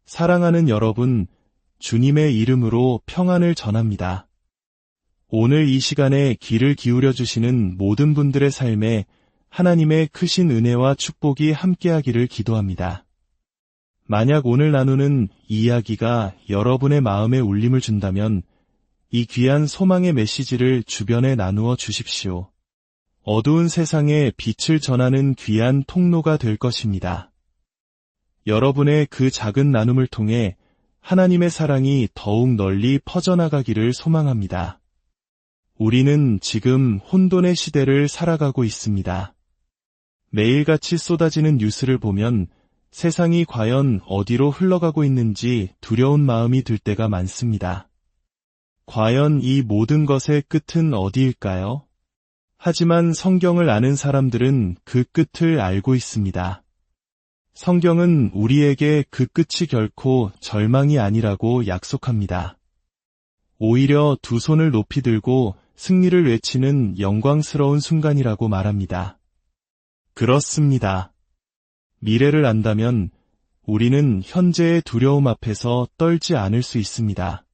사랑하는 여러분, 주님의 이름으로 평안을 전합니다. 오늘 이 시간에 귀를 기울여 주시는 모든 분들의 삶에 하나님의 크신 은혜와 축복이 함께하기를 기도합니다. 만약 오늘 나누는 이야기가 여러분의 마음에 울림을 준다면 이 귀한 소망의 메시지를 주변에 나누어 주십시오. 어두운 세상에 빛을 전하는 귀한 통로가 될 것입니다. 여러분의 그 작은 나눔을 통해 하나님의 사랑이 더욱 널리 퍼져나가기를 소망합니다. 우리는 지금 혼돈의 시대를 살아가고 있습니다. 매일같이 쏟아지는 뉴스를 보면 세상이 과연 어디로 흘러가고 있는지 두려운 마음이 들 때가 많습니다. 과연 이 모든 것의 끝은 어디일까요? 하지만 성경을 아는 사람들은 그 끝을 알고 있습니다. 성경은 우리에게 그 끝이 결코 절망이 아니라고 약속합니다. 오히려 두 손을 높이 들고 승리를 외치는 영광스러운 순간이라고 말합니다. 그렇습니다. 미래를 안다면 우리는 현재의 두려움 앞에서 떨지 않을 수 있습니다.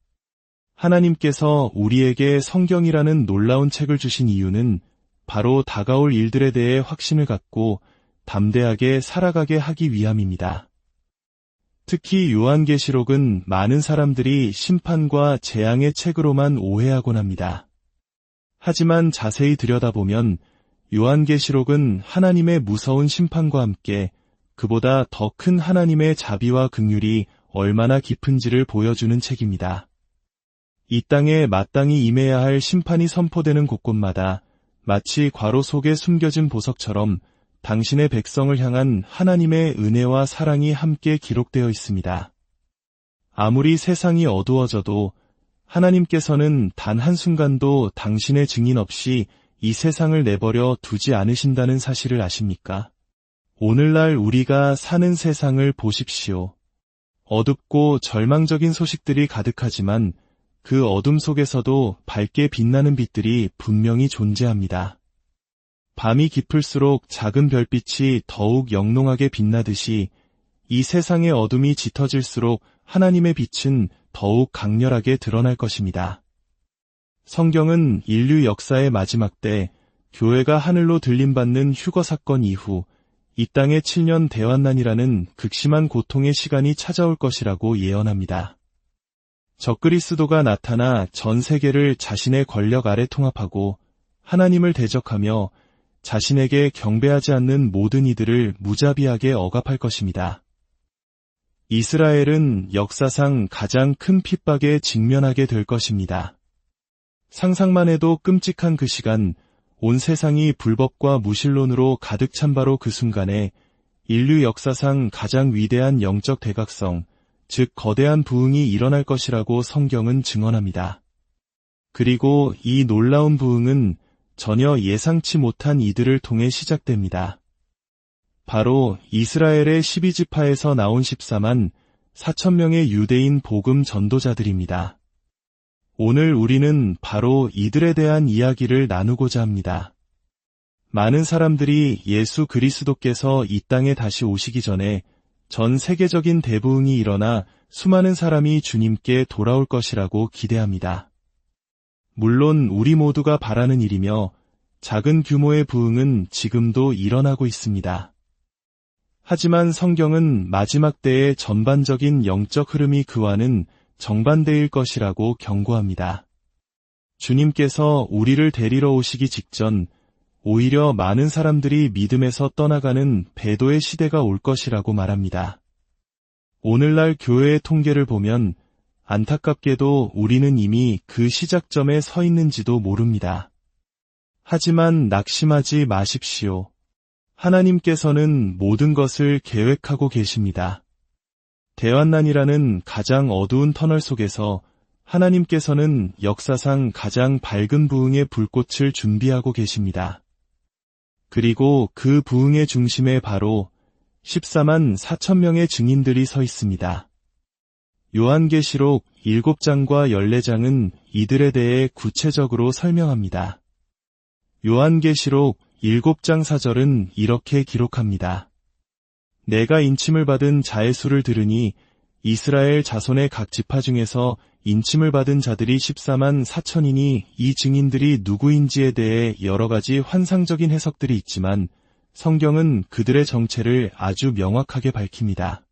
하나님께서 우리에게 성경이라는 놀라운 책을 주신 이유는 바로 다가올 일들에 대해 확신을 갖고 담대하게 살아가게 하기 위함입니다. 특히 요한계시록은 많은 사람들이 심판과 재앙의 책으로만 오해하곤 합니다. 하지만 자세히 들여다보면 요한계시록은 하나님의 무서운 심판과 함께 그보다 더 큰 하나님의 자비와 긍휼이 얼마나 깊은지를 보여주는 책입니다. 이 땅에 마땅히 임해야 할 심판이 선포되는 곳곳마다 마치 괄호 속에 숨겨진 보석처럼 당신의 백성을 향한 하나님의 은혜와 사랑이 함께 기록되어 있습니다. 아무리 세상이 어두워져도 하나님께서는 단 한순간도 당신의 증인 없이 이 세상을 내버려 두지 않으신다는 사실을 아십니까? 오늘날 우리가 사는 세상을 보십시오. 어둡고 절망적인 소식들이 가득하지만 그 어둠 속에서도 밝게 빛나는 빛들이 분명히 존재합니다. 밤이 깊을수록 작은 별빛이 더욱 영롱하게 빛나듯이 이 세상의 어둠이 짙어질수록 하나님의 빛은 더욱 강렬하게 드러날 것입니다. 성경은 인류 역사의 마지막 때 교회가 하늘로 들림받는 휴거 사건 이후 이 땅에 7년 대환난이라는 극심한 고통의 시간이 찾아올 것이라고 예언합니다. 적그리스도가 나타나 전 세계를 자신의 권력 아래 통합하고 하나님을 대적하며 자신에게 경배하지 않는 모든 이들을 무자비하게 억압할 것입니다. 이스라엘은 역사상 가장 큰 핍박에 직면하게 될 것입니다. 상상만 해도 끔찍한 그 시간, 온 세상이 불법과 무신론으로 가득 찬 바로 그 순간에 인류 역사상 가장 위대한 영적 대각성, 즉 거대한 부흥이 일어날 것이라고 성경은 증언합니다. 그리고 이 놀라운 부흥은 전혀 예상치 못한 이들을 통해 시작됩니다. 바로 이스라엘의 12지파에서 나온 14만 4천 명의 유대인 복음 전도자들입니다. 오늘 우리는 바로 이들에 대한 이야기를 나누고자 합니다. 많은 사람들이 예수 그리스도께서 이 땅에 다시 오시기 전에 전 세계적인 대부흥이 일어나 수많은 사람이 주님께 돌아올 것이라고 기대합니다. 물론 우리 모두가 바라는 일이며 작은 규모의 부흥은 지금도 일어나고 있습니다. 하지만 성경은 마지막 때의 전반적인 영적 흐름이 그와는 정반대일 것이라고 경고합니다. 주님께서 우리를 데리러 오시기 직전 오히려 많은 사람들이 믿음에서 떠나가는 배도의 시대가 올 것이라고 말합니다. 오늘날 교회의 통계를 보면 안타깝게도 우리는 이미 그 시작점에 서 있는지도 모릅니다. 하지만 낙심하지 마십시오. 하나님께서는 모든 것을 계획하고 계십니다. 대환난이라는 가장 어두운 터널 속에서 하나님께서는 역사상 가장 밝은 부흥의 불꽃을 준비하고 계십니다. 그리고 그 부흥의 중심에 바로 14만 4천 명의 증인들이 서 있습니다. 요한계시록 7장과 14장은 이들에 대해 구체적으로 설명합니다. 요한계시록 7장 4절은 이렇게 기록합니다. 내가 인침을 받은 자의 수를 들으니 이스라엘 자손의 각 지파 중에서 인침을 받은 자들이 14만 4천이니 이 증인들이 누구인지에 대해 여러 가지 환상적인 해석들이 있지만 성경은 그들의 정체를 아주 명확하게 밝힙니다.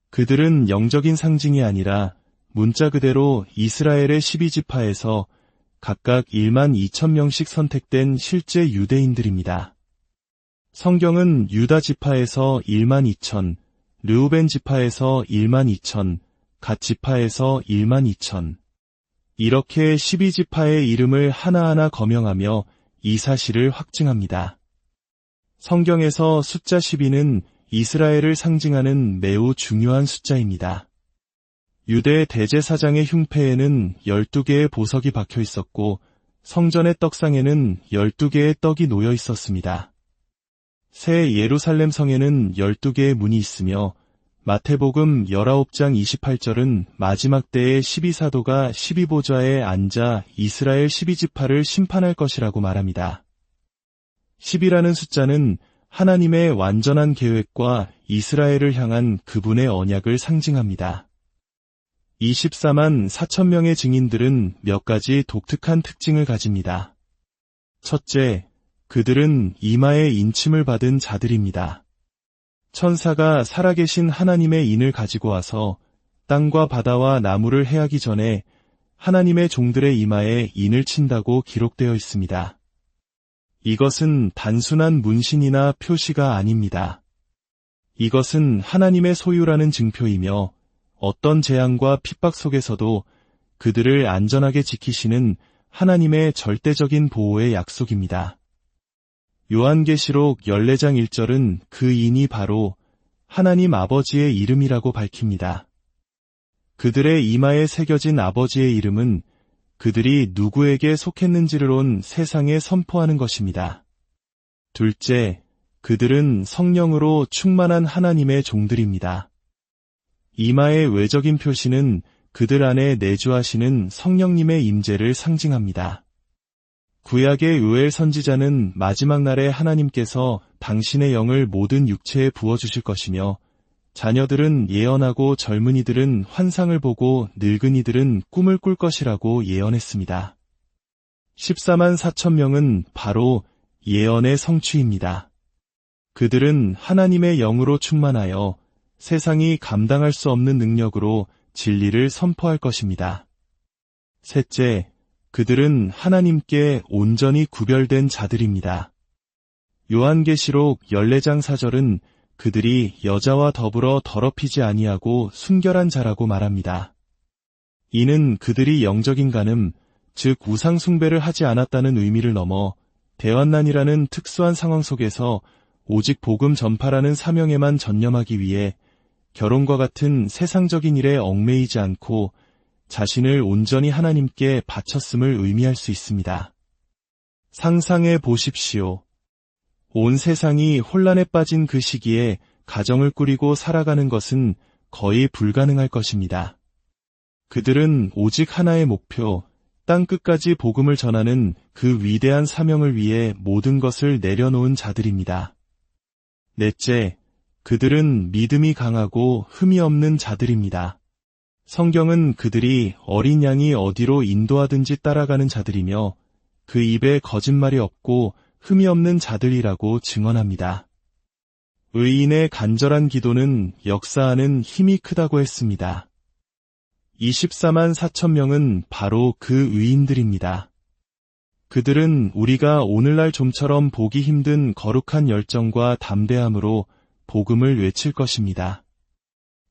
그들은 영적인 상징이 아니라 문자 그대로 이스라엘의 12지파에서 각각 1만 2천 명씩 선택된 실제 유대인들입니다. 성경은 유다 지파에서 1만 2천, 르우벤 지파에서 1만 2천, 갓 지파에서 1만 2천. 이렇게 12지파의 이름을 하나하나 거명하며 이 사실을 확증합니다. 성경에서 숫자 12는 이스라엘을 상징하는 매우 중요한 숫자입니다. 유대 대제사장의 흉패에는 12개의 보석이 박혀 있었고 성전의 떡상에는 12개의 떡이 놓여 있었습니다. 새 예루살렘 성에는 12개의 문이 있으며 마태복음 19장 28절은 마지막 때에 12사도가 12보좌에 앉아 이스라엘 12지파를 심판할 것이라고 말합니다. 10이라는 숫자는 하나님의 완전한 계획과 이스라엘을 향한 그분의 언약을 상징합니다. 24만 4천 명의 증인들은 몇 가지 독특한 특징을 가집니다. 첫째, 그들은 이마에 인침을 받은 자들입니다. 천사가 살아계신 하나님의 인을 가지고 와서 땅과 바다와 나무를 해하기 전에 하나님의 종들의 이마에 인을 친다고 기록되어 있습니다. 이것은 단순한 문신이나 표시가 아닙니다. 이것은 하나님의 소유라는 증표이며 어떤 재앙과 핍박 속에서도 그들을 안전하게 지키시는 하나님의 절대적인 보호의 약속입니다. 요한계시록 14장 1절은 그 인이 바로 하나님 아버지의 이름이라고 밝힙니다. 그들의 이마에 새겨진 아버지의 이름은 그들이 누구에게 속했는지를 온 세상에 선포하는 것입니다. 둘째, 그들은 성령으로 충만한 하나님의 종들입니다. 이마의 외적인 표시는 그들 안에 내주하시는 성령님의 임재를 상징합니다. 구약의 요엘 선지자는 마지막 날에 하나님께서 당신의 영을 모든 육체에 부어주실 것이며 자녀들은 예언하고 젊은이들은 환상을 보고 늙은이들은 꿈을 꿀 것이라고 예언했습니다. 14만 4천 명은 바로 예언의 성취입니다. 그들은 하나님의 영으로 충만하여 세상이 감당할 수 없는 능력으로 진리를 선포할 것입니다. 셋째, 그들은 하나님께 온전히 구별된 자들입니다. 요한계시록 14장 4절은 그들이 여자와 더불어 더럽히지 아니하고 순결한 자라고 말합니다. 이는 그들이 영적인 간음, 즉 우상 숭배를 하지 않았다는 의미를 넘어 대환난이라는 특수한 상황 속에서 오직 복음 전파라는 사명에만 전념하기 위해 결혼과 같은 세상적인 일에 얽매이지 않고 자신을 온전히 하나님께 바쳤음을 의미할 수 있습니다. 상상해 보십시오. 온 세상이 혼란에 빠진 그 시기에 가정을 꾸리고 살아가는 것은 거의 불가능할 것입니다. 그들은 오직 하나의 목표, 땅 끝까지 복음을 전하는 그 위대한 사명을 위해 모든 것을 내려놓은 자들입니다. 넷째, 그들은 믿음이 강하고 흠이 없는 자들입니다. 성경은 그들이 어린 양이 어디로 인도하든지 따라가는 자들이며 그 입에 거짓말이 없고 흠이 없는 자들이라고 증언합니다. 의인의 간절한 기도는 역사하는 힘이 크다고 했습니다. 24만 4천 명은 바로 그 의인들입니다. 그들은 우리가 오늘날 좀처럼 보기 힘든 거룩한 열정과 담대함으로 복음을 외칠 것입니다.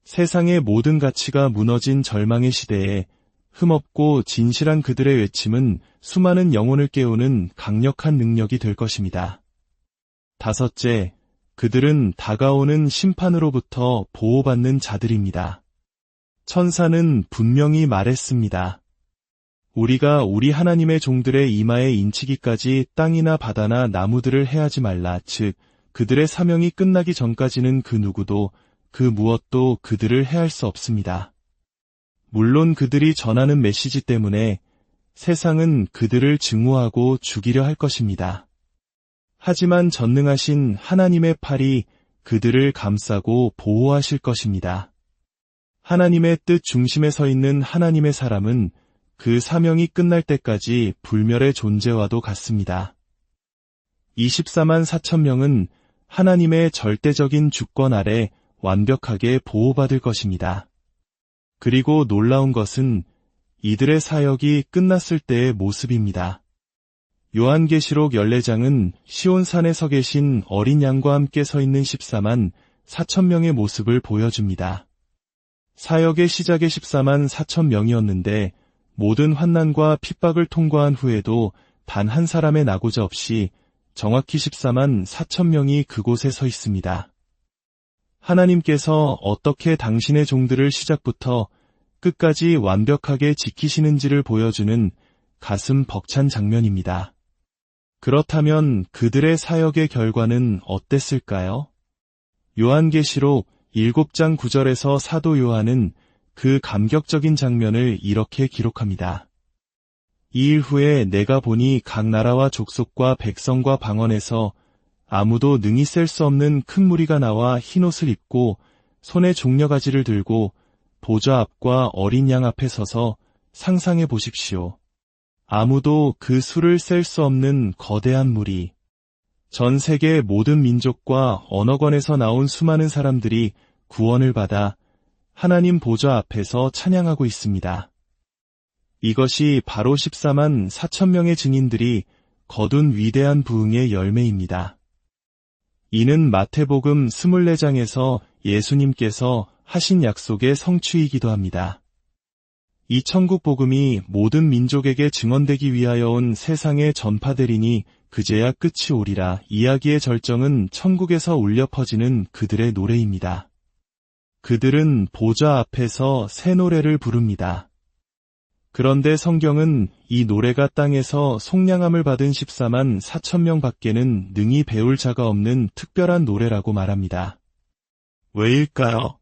세상의 모든 가치가 무너진 절망의 시대에 흠없고 진실한 그들의 외침은 수많은 영혼을 깨우는 강력한 능력이 될 것입니다. 다섯째, 그들은 다가오는 심판으로부터 보호받는 자들입니다. 천사는 분명히 말했습니다. 우리가 우리 하나님의 종들의 이마에 인치기까지 땅이나 바다나 나무들을 해하지 말라. 즉, 그들의 사명이 끝나기 전까지는 그 누구도 그 무엇도 그들을 해할 수 없습니다. 물론 그들이 전하는 메시지 때문에 세상은 그들을 증오하고 죽이려 할 것입니다. 하지만 전능하신 하나님의 팔이 그들을 감싸고 보호하실 것입니다. 하나님의 뜻 중심에 서 있는 하나님의 사람은 그 사명이 끝날 때까지 불멸의 존재와도 같습니다. 24만 4천 명은 하나님의 절대적인 주권 아래 완벽하게 보호받을 것입니다. 그리고 놀라운 것은 이들의 사역이 끝났을 때의 모습입니다. 요한계시록 14장은 시온산에 서 계신 어린 양과 함께 서 있는 14만 4천 명의 모습을 보여줍니다. 사역의 시작의 14만 4천 명이었는데 모든 환난과 핍박을 통과한 후에도 단 한 사람의 낙오자 없이 정확히 14만 4천 명이 그곳에 서 있습니다. 하나님께서 어떻게 당신의 종들을 시작부터 끝까지 완벽하게 지키시는지를 보여주는 가슴 벅찬 장면입니다. 그렇다면 그들의 사역의 결과는 어땠을까요? 요한계시록 7장 9절에서 사도 요한은 그 감격적인 장면을 이렇게 기록합니다. 이 일 후에 내가 보니 각 나라와 족속과 백성과 방언에서 아무도 능히 셀 수 없는 큰 무리가 나와 흰옷을 입고 손에 종려가지를 들고 보좌 앞과 어린 양 앞에 서서 상상해 보십시오. 아무도 그 수를 셀 수 없는 거대한 무리. 전 세계 모든 민족과 언어권에서 나온 수많은 사람들이 구원을 받아 하나님 보좌 앞에서 찬양하고 있습니다. 이것이 바로 14만 4천 명의 증인들이 거둔 위대한 부흥의 열매입니다. 이는 마태복음 24장에서 예수님께서 하신 약속의 성취이기도 합니다. 이 천국 복음이 모든 민족에게 증언되기 위하여 온 세상에 전파되리니 그제야 끝이 오리라. 이야기의 절정은 천국에서 울려 퍼지는 그들의 노래입니다. 그들은 보좌 앞에서 새 노래를 부릅니다. 그런데 성경은 이 노래가 땅에서 속량함을 받은 14만 4천 명 밖에는 능히 배울 자가 없는 특별한 노래라고 말합니다. 왜일까요?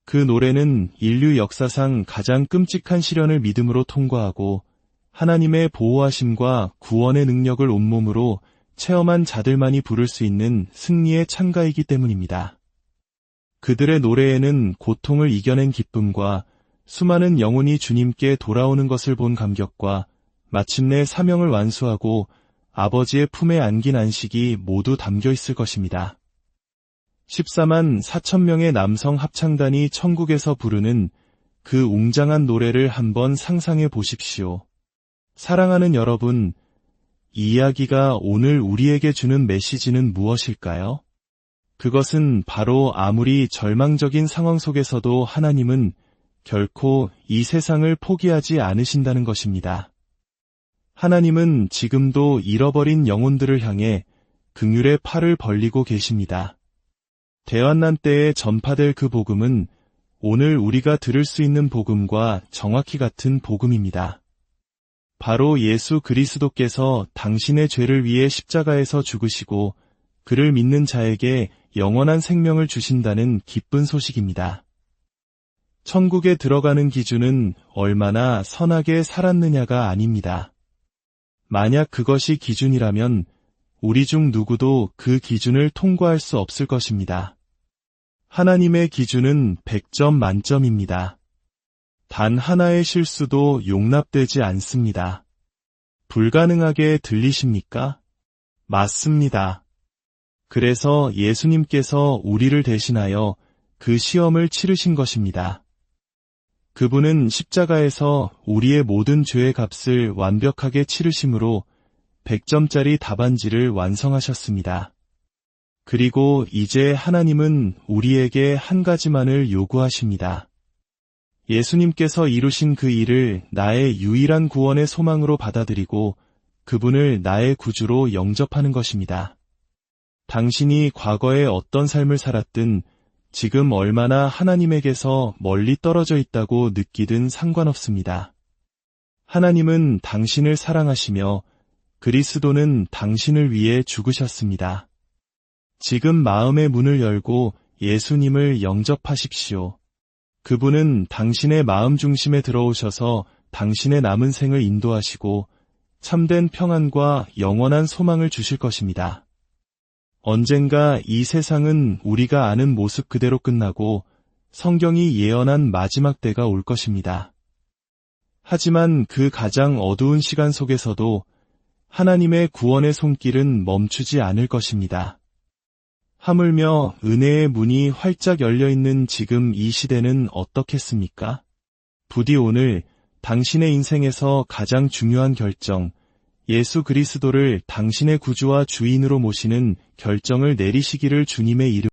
그 노래는 인류 역사상 가장 끔찍한 시련을 믿음으로 통과하고 하나님의 보호하심과 구원의 능력을 온몸으로 체험한 자들만이 부를 수 있는 승리의 찬가이기 때문입니다. 그들의 노래에는 고통을 이겨낸 기쁨과 수많은 영혼이 주님께 돌아오는 것을 본 감격과 마침내 사명을 완수하고 아버지의 품에 안긴 안식이 모두 담겨 있을 것입니다. 14만 4천 명의 남성 합창단이 천국에서 부르는 그 웅장한 노래를 한번 상상해 보십시오. 사랑하는 여러분, 이 이야기가 오늘 우리에게 주는 메시지는 무엇일까요? 그것은 바로 아무리 절망적인 상황 속에서도 하나님은 결코 이 세상을 포기하지 않으신다는 것입니다. 하나님은 지금도 잃어버린 영혼들을 향해 긍휼의 팔을 벌리고 계십니다. 대환난 때에 전파될 그 복음은 오늘 우리가 들을 수 있는 복음과 정확히 같은 복음입니다. 바로 예수 그리스도께서 당신의 죄를 위해 십자가에서 죽으시고 그를 믿는 자에게 영원한 생명을 주신다는 기쁜 소식입니다. 천국에 들어가는 기준은 얼마나 선하게 살았느냐가 아닙니다. 만약 그것이 기준이라면 우리 중 누구도 그 기준을 통과할 수 없을 것입니다. 하나님의 기준은 100점 만점입니다. 단 하나의 실수도 용납되지 않습니다. 불가능하게 들리십니까? 맞습니다. 그래서 예수님께서 우리를 대신하여 그 시험을 치르신 것입니다. 그분은 십자가에서 우리의 모든 죄의 값을 완벽하게 치르심으로 100점짜리 답안지를 완성하셨습니다. 그리고 이제 하나님은 우리에게 한 가지만을 요구하십니다. 예수님께서 이루신 그 일을 나의 유일한 구원의 소망으로 받아들이고 그분을 나의 구주로 영접하는 것입니다. 당신이 과거에 어떤 삶을 살았든 지금 얼마나 하나님에게서 멀리 떨어져 있다고 느끼든 상관없습니다. 하나님은 당신을 사랑하시며 그리스도는 당신을 위해 죽으셨습니다. 지금 마음의 문을 열고 예수님을 영접하십시오. 그분은 당신의 마음 중심에 들어오셔서 당신의 남은 생을 인도하시고 참된 평안과 영원한 소망을 주실 것입니다. 언젠가 이 세상은 우리가 아는 모습 그대로 끝나고 성경이 예언한 마지막 때가 올 것입니다. 하지만 그 가장 어두운 시간 속에서도 하나님의 구원의 손길은 멈추지 않을 것입니다. 하물며 은혜의 문이 활짝 열려있는 지금 이 시대는 어떻겠습니까? 부디 오늘 당신의 인생에서 가장 중요한 결정, 예수 그리스도를 당신의 구주와 주인으로 모시는 결정을 내리시기를 주님의 이름으로